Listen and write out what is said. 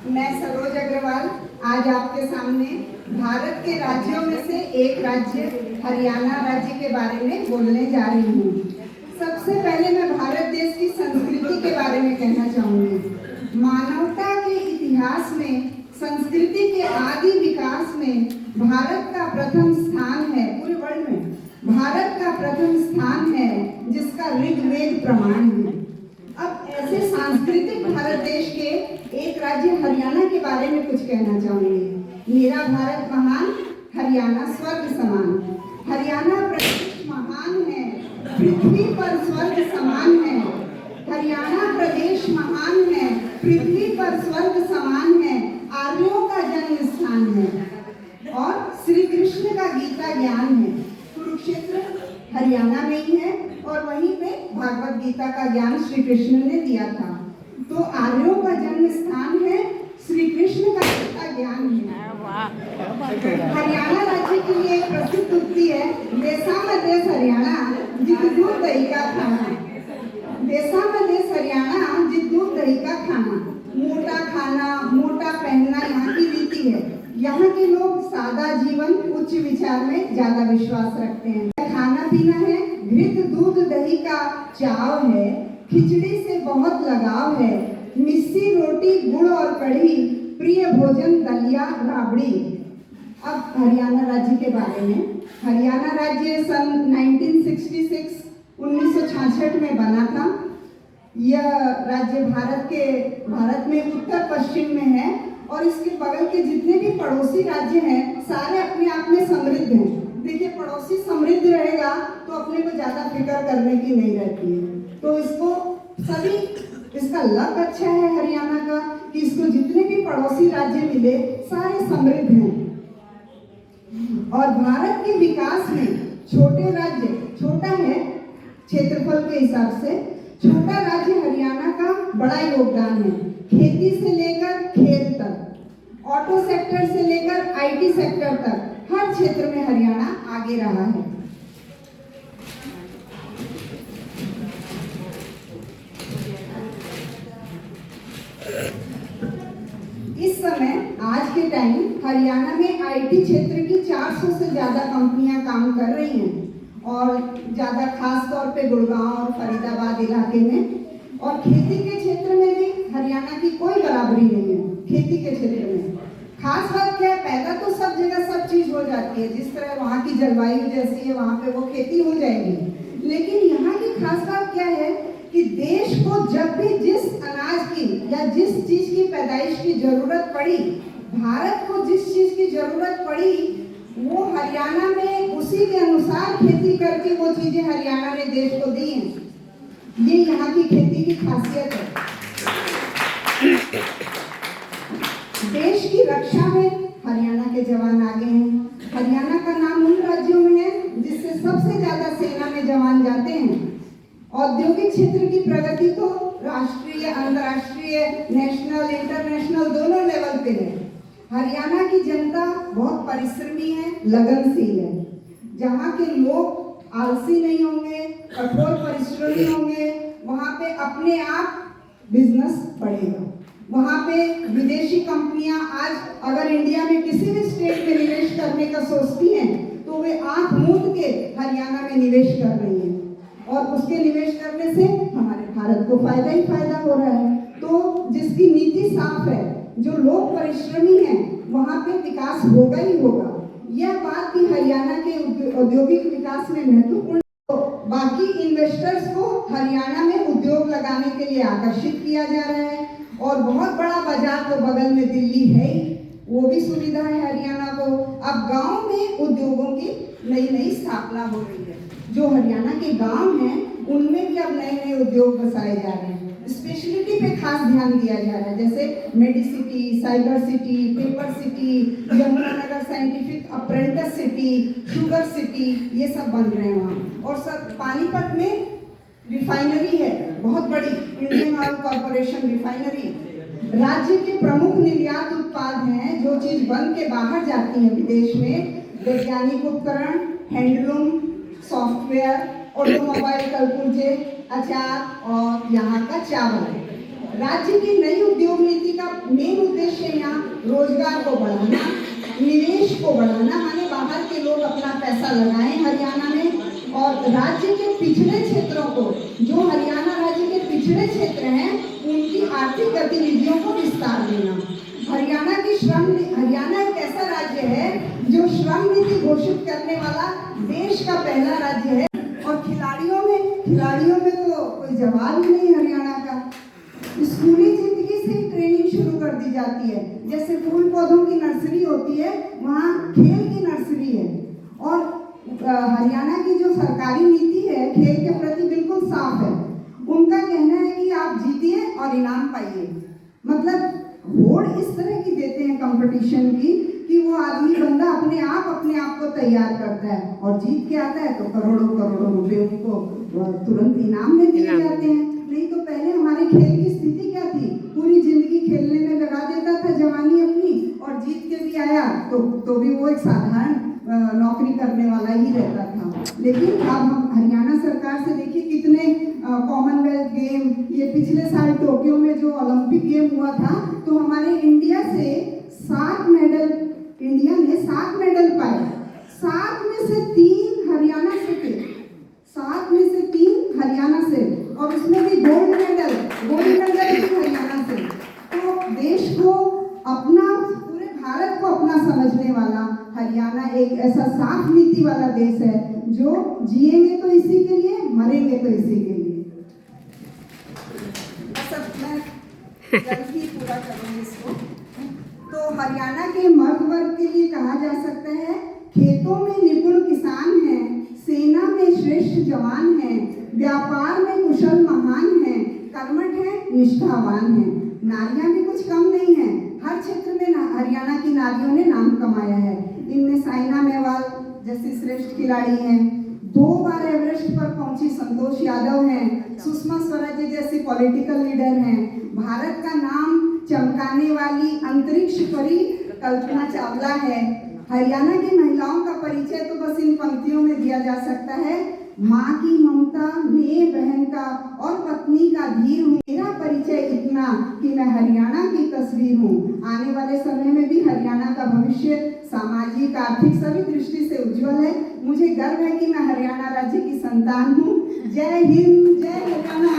मैं सरोज अग्रवाल आज आपके सामने भारत के राज्यों में से एक राज्य हरियाणा राज्य के बारे में बोलने जा रही हूँ। सबसे पहले मैं भारत देश की संस्कृति के बारे में कहना चाहूँगी। मानवता के इतिहास में संस्कृति के आदि विकास में भारत का प्रथम स्थान है। पूरे वर्ल्ड में भारत का प्रथम स्थान है, जिसका ऋग्वेद प्रमाण है। अब ऐसे सांस्कृतिक भारत देश के एक राज्य हरियाणा के बारे में कुछ कहना चाहूंगी। मेरा भारत महान, हरियाणा स्वर्ग समान। हरियाणा प्रदेश महान है, पृथ्वी पर स्वर्ग समान है। हरियाणा प्रदेश महान है, पृथ्वी पर स्वर्ग समान है। आर्यों का जन्म स्थान है और श्री कृष्ण का गीता ज्ञान है। कुरुक्षेत्र हरियाणा में ही है और वहीं पे भागवत गीता का ज्ञान श्री कृष्ण ने दिया था। तो आर्यों का जन्म स्थान है, श्री कृष्ण का गीता ज्ञान है। हरियाणा राज्य के लिए एक प्रसिद्ध उक्ति है, देशा में देश हरियाणा जित दूध दही का खाना। देशा में देश हरियाणा जित दूध दही का खाना। मोटा खाना, मोटा पहनना यहाँ की रीति है। यहाँ के लोग सादा जीवन, उच्च विचार में ज्यादा विश्वास रखते हैं। खाना पीना है, घृत दूध दही का चाव है, खिचड़ी से बहुत लगाव है, मिस्सी रोटी गुड़ और कढ़ी, प्रिय भोजन दलिया राबड़ी। अब हरियाणा राज्य के बारे में। हरियाणा राज्य सन 1966 में बना था। यह राज्य भारत में उत्तर पश्चिम में है और इसके बगल के जितने भी पड़ोसी राज्य हैं सारे अपने आप में समृद्ध हैं। देखिए, पड़ोसी समृद्ध रहेगा तो अपने को ज्यादा फिक्र करने की नहीं रहती है। तो इसका लक अच्छा है हरियाणा का कि इसको जितने भी पड़ोसी राज्य मिले सारे समृद्ध हैं। और भारत के विकास में छोटे राज्य, छोटा है क्षेत्रफल के हिसाब से, छोटा राज्य हरियाणा का बड़ा योगदान है। खेती से लेकर खेल तक, ऑटो सेक्टर से लेकर आईटी सेक्टर तक हर क्षेत्र में हरियाणा आगे रहा है। इस समय आज के टाइम हरियाणा में आईटी क्षेत्र की 400 से ज्यादा कंपनियां काम कर रही हैं और ज्यादा खास तौर पे गुड़गांव और फरीदाबाद इलाके में। और खेती के क्षेत्र में भी हरियाणा की कोई बराबरी नहीं है। खेती के क्षेत्र में खास बात क्या है, पैदा तो सब जगह सब चीज हो जाती है। जिस तरह वहाँ की जलवायु जैसी है वहाँ पे वो खेती हो जाएगी। लेकिन यहाँ की खास बात क्या है कि देश को जब भी जिस अनाज की या जिस चीज की पैदाइश की जरूरत पड़ी, भारत को जिस चीज की जरूरत पड़ी, वो हरियाणा में उसी के अनुसार खेती करके वो चीजें हरियाणा ने देश को दी हैं। ये यहाँ की खेती की खासियत है। देश की रक्षा में हरियाणा के जवान आगे हैं। हरियाणा का नाम उन राज्यों में है जिससे सबसे ज्यादा सेना में जवान जाते हैं। औद्योगिक क्षेत्र की प्रगति तो राष्ट्रीय, अंतर्राष्ट्रीय, नेशनल, इंटरनेशनल दोनों लेवल पे है। हरियाणा की जनता बहुत परिश्रमी है, लगनशील है। जहाँ के लोग आलसी नहीं होंगे, कठोर परिश्रमी होंगे, वहाँ पे अपने आप बिजनेस बढ़ेगा। वहाँ पे विदेशी कंपनियां आज अगर इंडिया में किसी भी स्टेट में निवेश करने का सोचती हैं तो वे आंख मूंद के हरियाणा में निवेश कर रही हैं और उसके निवेश करने से हमारे भारत को फायदा ही फायदा हो रहा है। तो जिसकी नीति साफ है, जो लोग परिश्रमी हैं, वहाँ पे विकास होगा ही होगा। यह बात भी हरियाणा के औद्योगिक विकास में महत्वपूर्ण। तो बाकी इन्वेस्टर्स को हरियाणा में उद्योग लगाने के लिए आकर्षित किया जा रहा है और बहुत बड़ा बाजार तो बगल में दिल्ली है ही, वो भी सुविधा है हरियाणा को। अब गांव में उद्योगों की नई नई स्थापना हो रही है। जो हरियाणा के गांव हैं उनमें भी अब नए नए उद्योग बसाए जा रहे हैं। स्पेशलिटी पे खास ध्यान दिया जा रहा है, जैसे Medicity, cyber city, paper city, Yamunanagar scientific apprentice city, sugar city, ये सब बन रहे हैं वहाँ। और सब पानीपत में रिफाइनरी है, बहुत बड़ी, इंडियन ऑयल कॉर्पोरेशन रिफाइनरी। राज्य के प्रमुख निर्यात उत्पाद हैं, जो चीज बन के बाहर जाती है विदेश में, वैज्ञानिक उपकरण, हैंडलूम, सॉफ्टवेयर, ऑटोमोबाइल, कलपुर्जे, अचार और यहाँ का चावल। राज्य की नई उद्योग नीति का मेन उद्देश्य को बढ़ाना, निवेश को बढ़ाना, माने बाहर के लोग अपना पैसा लगाएं हरियाणा में, और राज्य के पिछड़े क्षेत्रों को, जो हरियाणा राज्य के पिछड़े क्षेत्र हैं, उनकी आर्थिक गतिविधियों को विस्तार देना। हरियाणा एक ऐसा राज्य है जो श्रम नीति घोषित करने वाला देश का पहला राज्य है। और खिलाड़ियों में तो कोई जवाब ही नहीं हरियाणा का। स्कूली जिंदगी से ट्रेनिंग शुरू कर दी जाती है, जैसे फूल पौधों की नर्सरी होती है, वहाँ खेल की नर्सरी है। और हरियाणा की जो सरकारी नीति है खेल के प्रति बिल्कुल साफ है। उनका कहना है कि आप जीतिए और इनाम पाइए। मतलब होड़ इस तरह की देते हैं कंपटीशन की कि वो आदमी बंदा अपने आप को तैयार करता है और जीत के आता है तो करोड़ों रुपए उनको तुरंत इनाम में दिए जाते हैं। नहीं तो पहले हमारे खेल की स्थिति क्या थी, पूरी जिंदगी खेलने में लगा देता था जवानी अपनी, और जीत के भी आया तो भी वो एक साधारण नौकरी करने वाला ही रहता था। लेकिन अब हम हरियाणा सरकार से देखिए कितने कॉमनवेल्थ गेम, ये पिछले साल टोक्यो में जो ओलंपिक गेम हुआ था, तो हमारे इंडिया ने 7 मेडल पाए। 7 में से 3 हरियाणा से थे, 7 में से 3 हरियाणा से, और उसमें भी गोल्ड मेडल भी हरियाणा से। तो देश को अपना, पूरे भारत को अपना समझने वाला हरियाणा एक ऐसा साफ नीति वाला देश है जो जिएंगे तो इसी के लिए, मरेंगे तो इसी के लिए। मैं जल्दी पूरा करूंगी इसको। तो हरियाणा के मर्द वर्ग के लिए कहा जा सकता है, खेतों में निपुण किसान हैं, सेना में श्रेष्ठ जवान हैं, व्यापार में कुशल महान हैं, कर्मठ हैं, निष्ठावान हैं। नारियां भी कुछ कम नहीं हैं, हर क्षेत्र में हरियाणा की नारियों ने नाम कमाया है। इनमें साइना नेहवाल जैसी श्रेष्ठ खिलाड़ी हैं, 2 बार एवरेस्ट पर पहुंची संतोष यादव हैं, सुषमा स्वराज जैसी पॉलिटिकल लीडर हैं, भारत का नाम चमकाने वाली अंतरिक्ष परी कल्पना चावला है। हरियाणा की महिलाओं का परिचय तो बस इन पंक्तियों में दिया जा सकता है, माँ की ममता, नेह बहन का और पत्नी का धीर हूँ। मेरा परिचय इतना कि मैं हरियाणा की तस्वीर हूँ। आने वाले समय में भी हरियाणा का भविष्य सामाजिक, आर्थिक सभी दृष्टि से उज्जवल है। मुझे गर्व है कि मैं हरियाणा राज्य की संतान हूँ। जय हिंद, जय हरियाणा।